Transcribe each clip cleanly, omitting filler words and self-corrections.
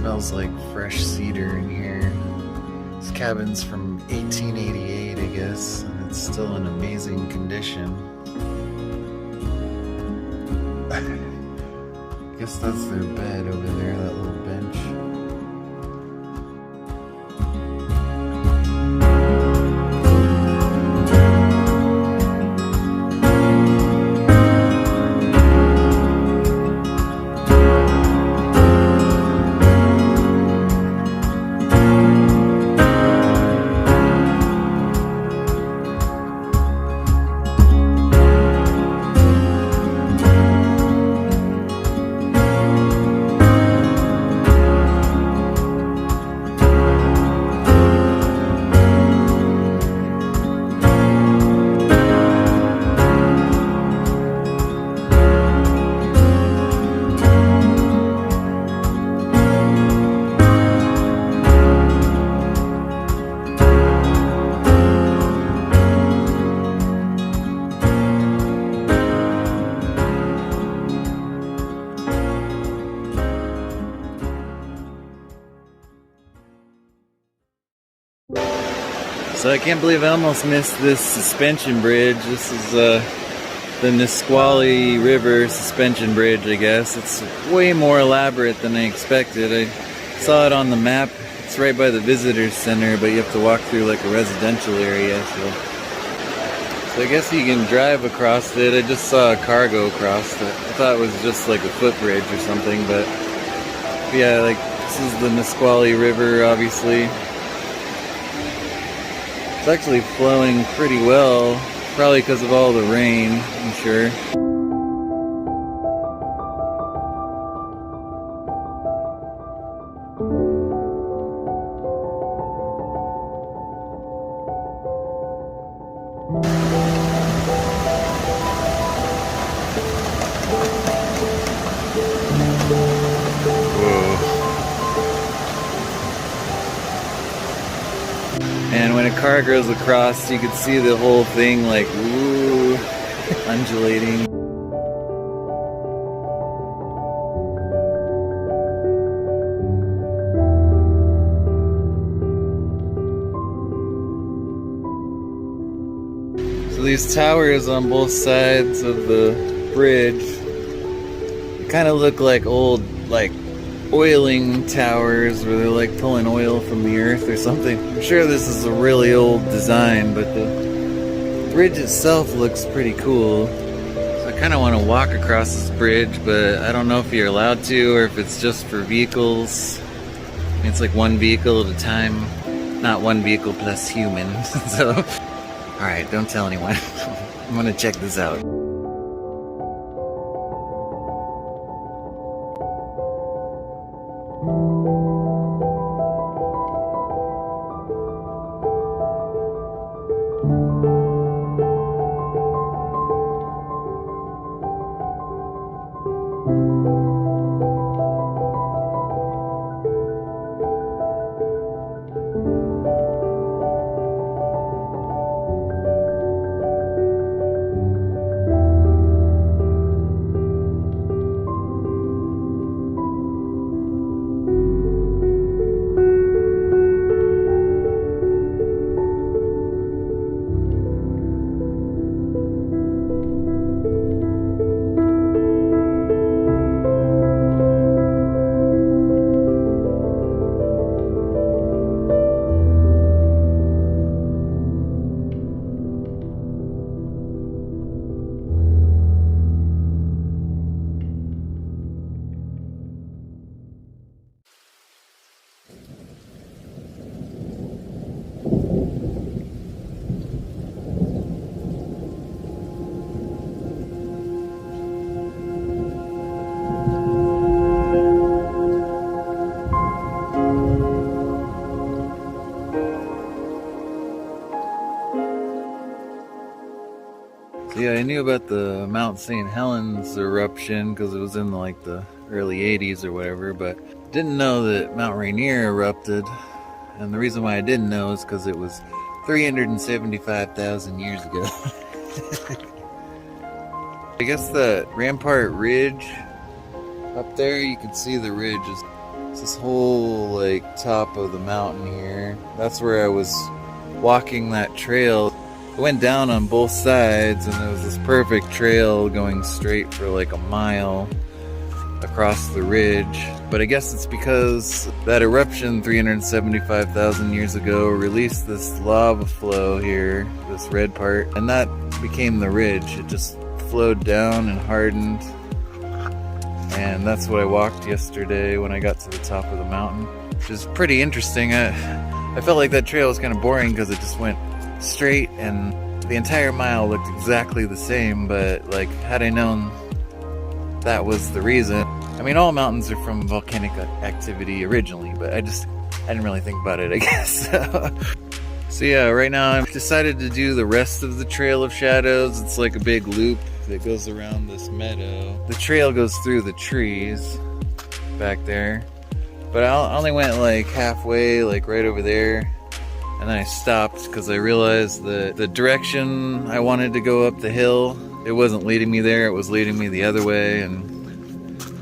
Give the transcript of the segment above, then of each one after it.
smells like fresh cedar in here. This cabin's from 1888, I guess, and it's still in amazing condition. I guess that's their bed over there, that little bench. So I can't believe I almost missed this suspension bridge. This is the Nisqually River suspension bridge, I guess. It's way more elaborate than I expected. I saw it on the map. It's right by the visitors center, but you have to walk through like a residential area. So I guess you can drive across it. I just saw a car go across it. I thought it was just like a footbridge or something, but yeah, like this is the Nisqually River, obviously. It's actually flowing pretty well, probably because of all the rain, I'm sure. And when a car goes across, you can see the whole thing like, ooh, undulating. So these towers on both sides of the bridge kind of look like old, like, oiling towers where they're like pulling oil from the earth or something. I'm sure this is a really old design, but the bridge itself looks pretty cool. So I kind of want to walk across this bridge, but I don't know if you're allowed to or if it's just for vehicles. It's like one vehicle at a time, not one vehicle plus human. So, alright, don't tell anyone. I'm gonna check this out. Yeah, I knew about the Mount St. Helens eruption because it was in like the early 80s or whatever, but didn't know that Mount Rainier erupted. And the reason why I didn't know is because it was 375,000 years ago. I guess the Rampart Ridge up there, you can see the ridge is It's this whole like top of the mountain here. That's where I was walking that trail. It went down on both sides and there was this perfect trail going straight for like a mile across the ridge. But I guess it's because that eruption 375,000 years ago released this lava flow here, this red part, and that became the ridge. It just flowed down and hardened, and that's what I walked yesterday when I got to the top of the mountain, which is pretty interesting. I felt like that trail was kind of boring because it just went straight and the entire mile looked exactly the same, but like had I known that was the reason. I mean, all mountains are from volcanic activity originally, but I didn't really think about it, I guess. So yeah, right now I've decided to do the rest of the Trail of Shadows. It's like a big loop that goes around this meadow. The trail goes through the trees back there, but I only went like halfway, like right over there, and then I stopped because I realized that the direction I wanted to go up the hill, it wasn't leading me there, it was leading me the other way, and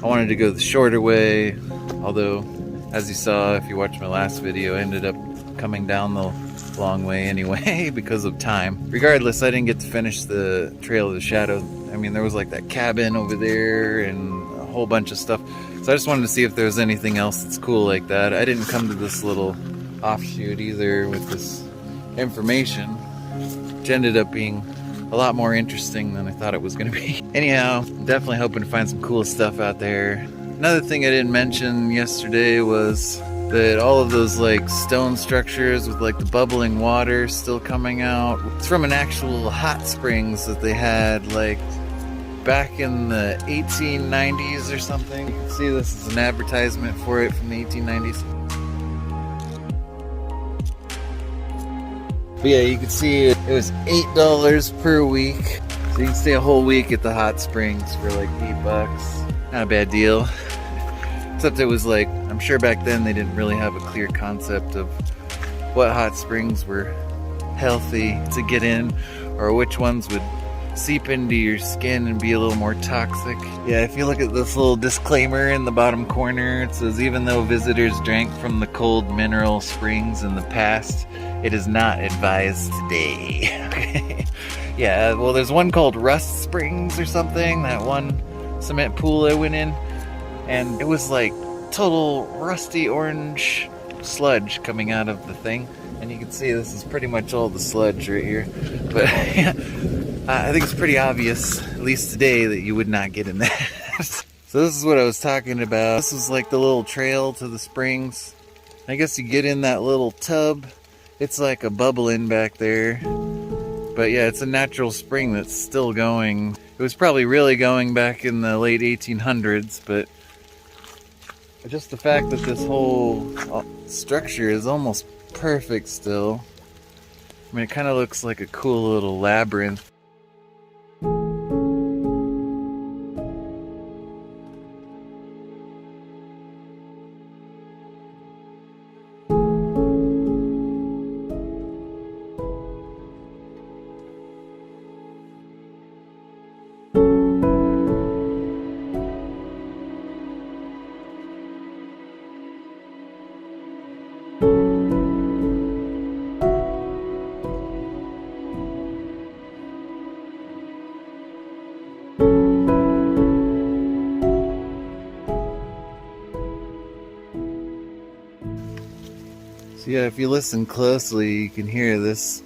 I wanted to go the shorter way, although, as you saw if you watched my last video, I ended up coming down the long way anyway because of time. Regardless, I didn't get to finish the Trail of the Shadows. I mean, there was like that cabin over there and a whole bunch of stuff, so I just wanted to see if there was anything else that's cool like that. I didn't come to this little offshoot either with this information, which ended up being a lot more interesting than I thought it was going to be. Anyhow, I'm definitely hoping to find some cool stuff out there. Another thing I didn't mention yesterday was that all of those like stone structures with like the bubbling water still coming out, it's from an actual hot springs that they had like back in the 1890s or something. You can see this is an advertisement for it from the 1890s. But yeah, you can see it was $8 per week. So you can stay a whole week at the hot springs for like $8. Not a bad deal. Except it was like, I'm sure back then they didn't really have a clear concept of what hot springs were healthy to get in, or which ones would seep into your skin and be a little more toxic. Yeah, if you look at this little disclaimer in the bottom corner, it says, even though visitors drank from the cold mineral springs in the past, it is not advised today. Okay. Yeah, well, there's one called Rust Springs or something, that one cement pool I went in, and it was like total rusty orange sludge coming out of the thing. And you can see this is pretty much all the sludge right here. But I think it's pretty obvious, at least today, that you would not get in that. So this is what I was talking about. This is like the little trail to the springs. I guess you get in that little tub. It's like a bubbling back there. But yeah, it's a natural spring that's still going. It was probably really going back in the late 1800s, but just the fact that this whole structure is almost perfect still. I mean, it kind of looks like a cool little labyrinth. So yeah, if you listen closely, you can hear this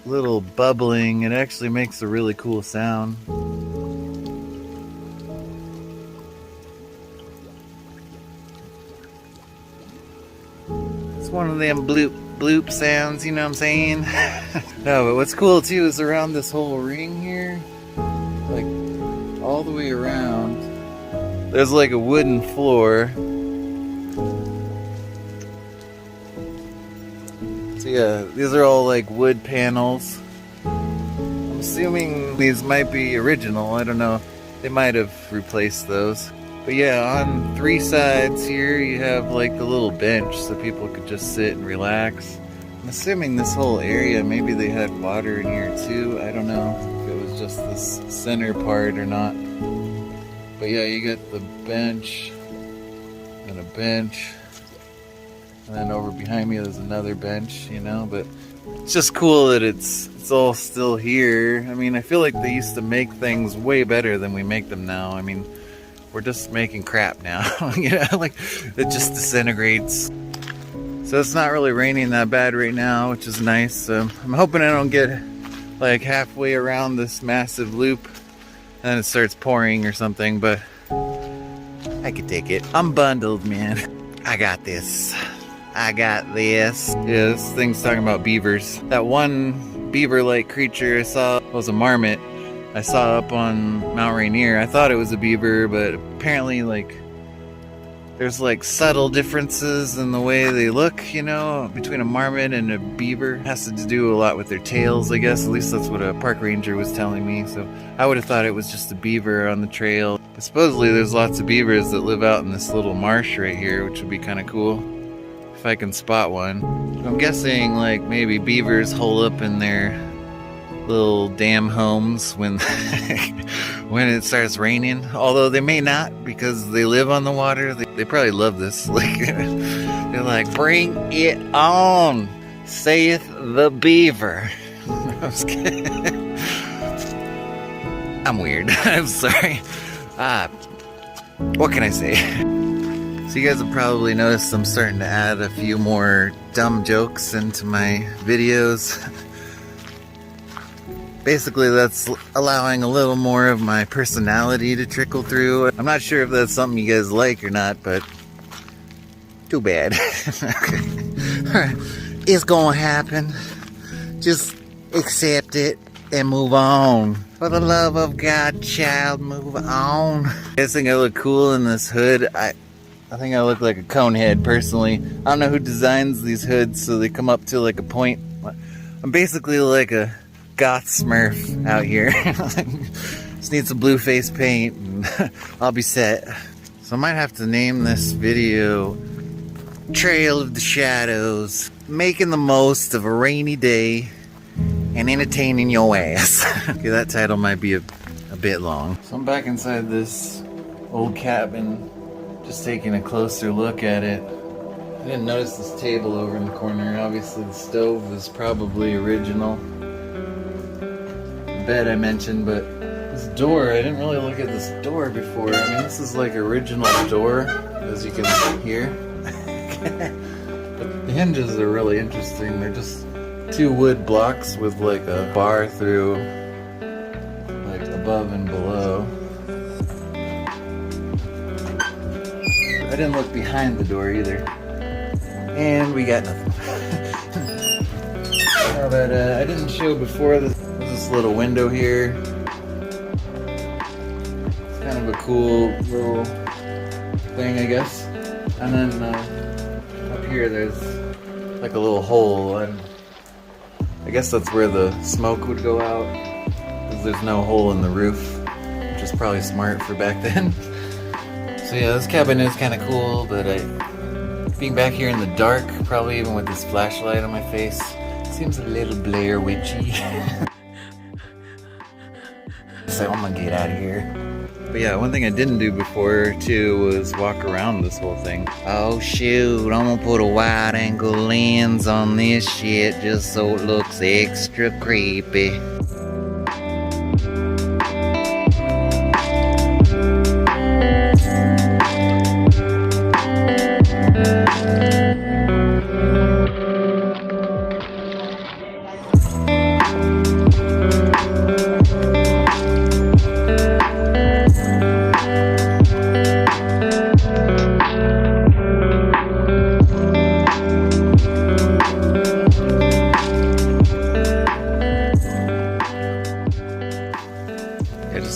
little bubbling. It actually makes a really cool sound. It's one of them bloop bloop sounds, you know what I'm saying? No, but what's cool too is around this whole ring here, like all the way around, there's like a wooden floor. So yeah, these are all like wood panels. I'm assuming these might be original. I don't know. They might have replaced those. But yeah, on three sides here you have like the little bench so people could just sit and relax. I'm assuming this whole area, maybe they had water in here too. I don't know if it was just this center part or not. But yeah, you got the bench and a bench. And then over behind me there's another bench, you know, but it's just cool that it's all still here. I mean, I feel like they used to make things way better than we make them now. I mean, we're just making crap now, you know, like it just disintegrates. So it's not really raining that bad right now, which is nice. I'm hoping I don't get like halfway around this massive loop and it starts pouring or something, but I could take it. I'm bundled, man. I got this. I got this. Yeah, this thing's talking about beavers. That one beaver-like creature I saw was a marmot. I saw up on Mount Rainier. I thought it was a beaver, but apparently like there's like subtle differences in the way they look, you know, between a marmot and a beaver. It has to do a lot with their tails, I guess. At least that's what a park ranger was telling me. So I would have thought it was just a beaver on the trail. But supposedly there's lots of beavers that live out in this little marsh right here, which would be kind of cool if I can spot one. I'm guessing like maybe beavers hole up in their little dam homes when when it starts raining, although they may not because they live on the water. They probably love this. Like they're like, bring it on, saith the beaver. I was kidding. I'm weird. I'm sorry. What can I say? So you guys have probably noticed I'm starting to add a few more dumb jokes into my videos. Basically, that's allowing a little more of my personality to trickle through. I'm not sure if that's something you guys like or not, but too bad. Okay. Alright, it's gonna happen. Just accept it and move on. For the love of God, child, move on. I guys think I look cool in this hood. I think I look like a conehead, personally. I don't know who designs these hoods so they come up to like a point. I'm basically like a goth smurf out here. Just need some blue face paint and I'll be set. So I might have to name this video Trail of the Shadows, making the most of a rainy day and entertaining your ass. Okay, that title might be a bit long. So I'm back inside this old cabin, just taking a closer look at it. I didn't notice this table over in the corner. Obviously the stove is probably original. Bed I mentioned, but this door, I didn't really look at this door before. I mean, this is like original door, as you can hear. But the hinges are really interesting. They're just two wood blocks with like a bar through, like above and below. I didn't look behind the door either. And we got nothing. How about, I didn't show before this little window here. It's kind of a cool little thing, I guess. And then up here there's like a little hole, and I guess that's where the smoke would go out because there's no hole in the roof, which is probably smart for back then. So yeah, this cabin is kind of cool, but being back here in the dark, probably even with this flashlight on my face, seems a little Blair Witchy. So I'm gonna get out of here. But yeah, one thing I didn't do before too was walk around this whole thing. Oh shoot, I'm gonna put a wide angle lens on this shit just so it looks extra creepy.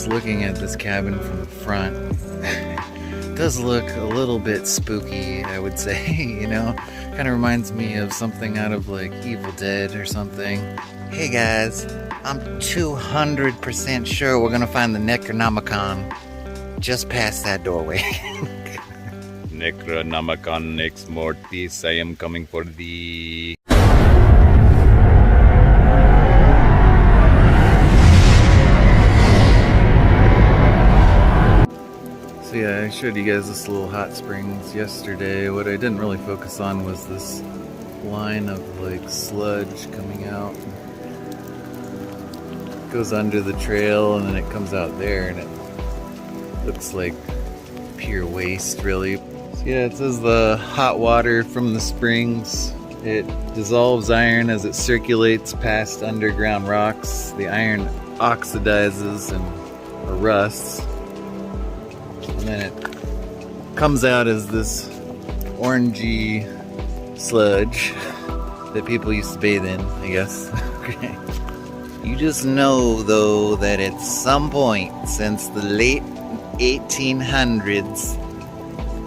Looking at this cabin from the front, it does look a little bit spooky, I would say, you know? Kind of reminds me of something out of like Evil Dead or something. Hey guys, I'm 200% sure we're gonna find the Necronomicon just past that doorway. Necronomicon ex mortis, I am coming for thee. So Yeah, I showed you guys this little hot springs yesterday. What I didn't really focus on was this line of like sludge coming out. It goes under the trail and then it comes out there and it looks like pure waste, really. So yeah, it says the hot water from the springs. It dissolves iron as it circulates past underground rocks. The iron oxidizes or rusts, and then it comes out as this orangey sludge that people used to bathe in, I guess. Okay. You just know, though, that at some point since the late 1800s,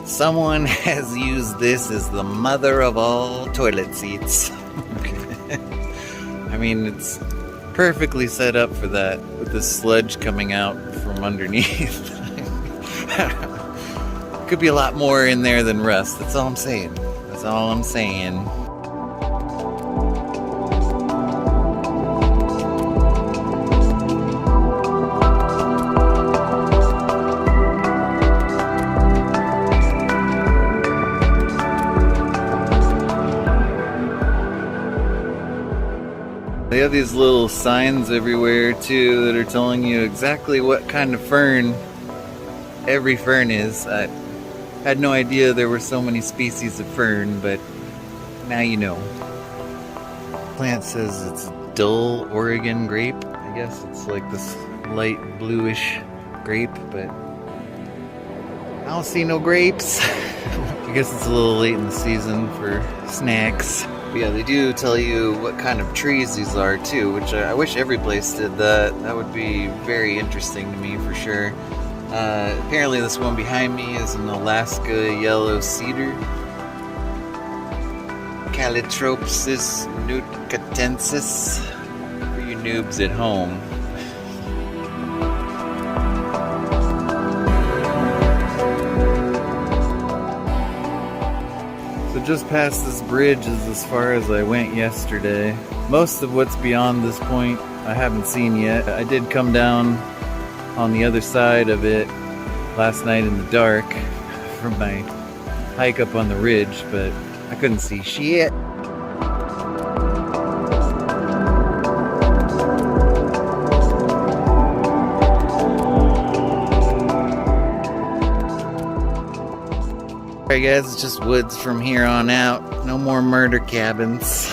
someone has used this as the mother of all toilet seats. I mean, it's perfectly set up for that, with the sludge coming out from underneath. Could be a lot more in there than rust. That's all I'm saying. That's all I'm saying. They have these little signs everywhere too that are telling you exactly what kind of fern every fern is. I had no idea there were so many species of fern, but now you know. Plant says it's dull Oregon grape. I guess it's like this light bluish grape, but I don't see no grapes. I guess it's a little late in the season for snacks. But yeah, they do tell you what kind of trees these are too, which I wish every place did that. That would be very interesting to me for sure. Apparently this one behind me is an Alaska yellow cedar. Calotropsis nucatensis for you noobs at home. So just past this bridge is as far as I went yesterday. Most of what's beyond this point I haven't seen yet. I did come down on the other side of it last night in the dark from my hike up on the ridge, but I couldn't see shit. Alright guys, it's just woods from here on out. No more murder cabins.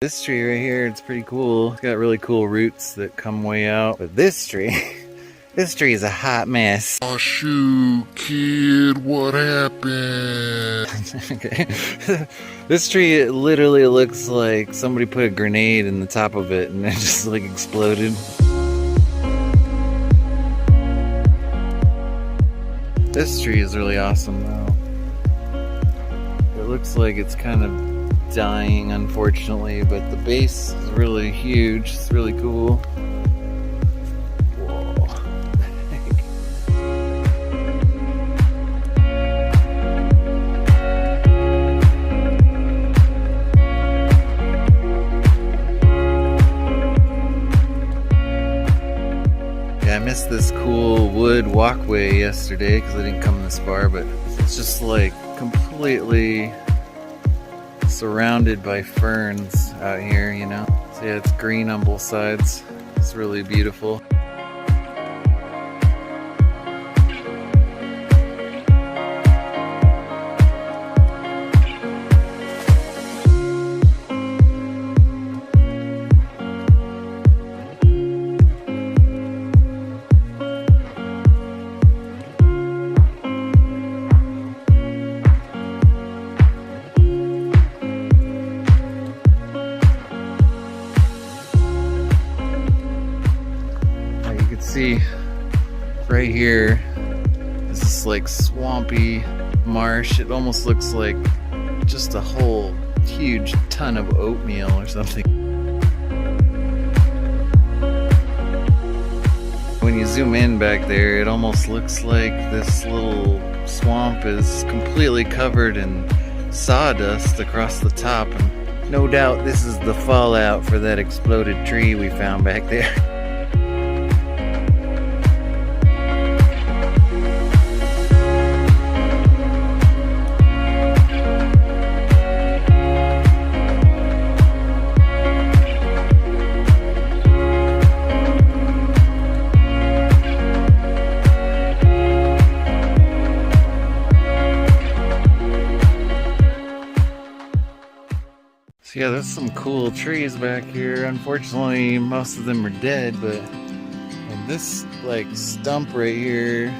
This tree right here, it's pretty cool. It's got really cool roots that come way out. But this tree, this tree is a hot mess. Oh shoot, kid, what happened? Okay. This tree, it literally looks like somebody put a grenade in the top of it and it just like exploded. This tree is really awesome though. It looks like it's kind of dying, unfortunately, but the base is really huge. It's really cool. Whoa. Yeah, I missed this cool wood walkway yesterday because I didn't come this far, but it's just like completely surrounded by ferns out here, you know. So yeah, it's green on both sides. It's really beautiful. See right here is this like swampy marsh. It almost looks like just a whole huge ton of oatmeal or something. zoom in back there, it almost looks like this little swamp is completely covered in sawdust across the top. And no doubt this is the fallout for that exploded tree we found back there. So yeah, there's some cool trees back here. Unfortunately, most of them are dead, but this like stump right here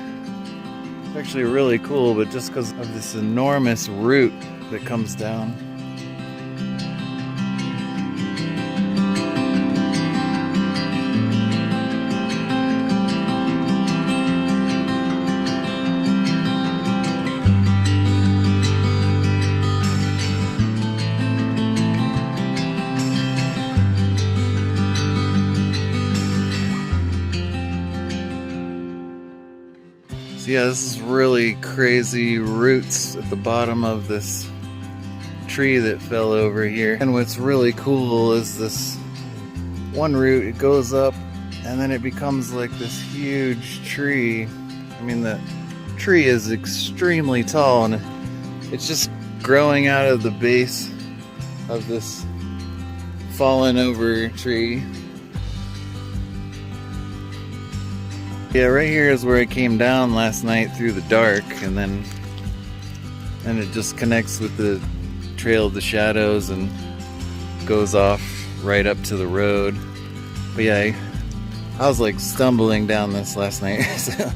is actually really cool, but just because of this enormous root that comes down. Yeah, this is really crazy roots at the bottom of this tree that fell over here. And what's really cool is this one root, it goes up and then it becomes like this huge tree. I mean, the tree is extremely tall and it's just growing out of the base of this fallen over tree. Yeah, right here is where I came down last night through the dark, and then it just connects with the Trail of the Shadows and goes off right up to the road. But yeah, I was like stumbling down this last night. So.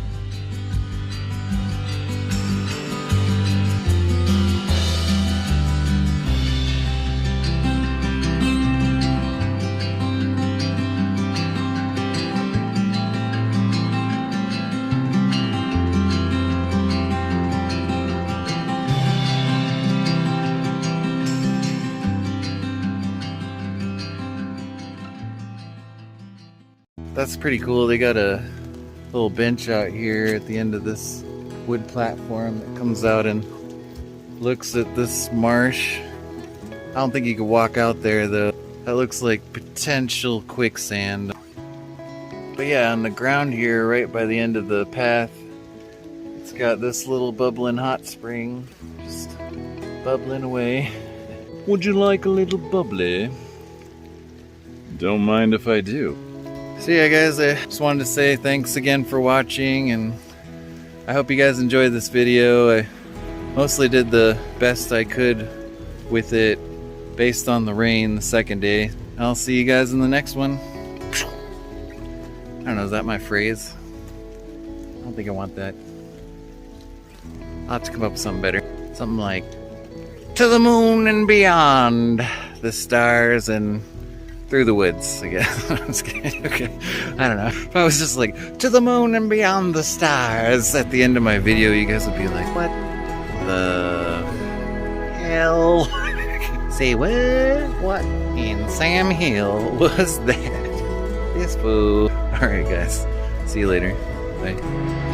That's pretty cool. They got a little bench out here at the end of this wood platform that comes out and looks at this marsh. I don't think you could walk out there though. That looks like potential quicksand. But yeah, on the ground here, right by the end of the path, it's got this little bubbling hot spring just bubbling away. Would you like a little bubbly? Don't mind if I do. So yeah guys, I just wanted to say thanks again for watching, and I hope you guys enjoyed this video. I mostly did the best I could with it based on the rain the second day. I'll see you guys in the next one. I don't know, is that my phrase? I don't think I want that. I'll have to come up with something better. Something like, to the moon and beyond, the stars and through the woods, I guess. I'm just kidding. Okay. I don't know. If I was just like, to the moon and beyond the stars at the end of my video, you guys would be like, what the hell? Say what? What in Sam Hill was that? This fool. Alright guys. See you later. Bye.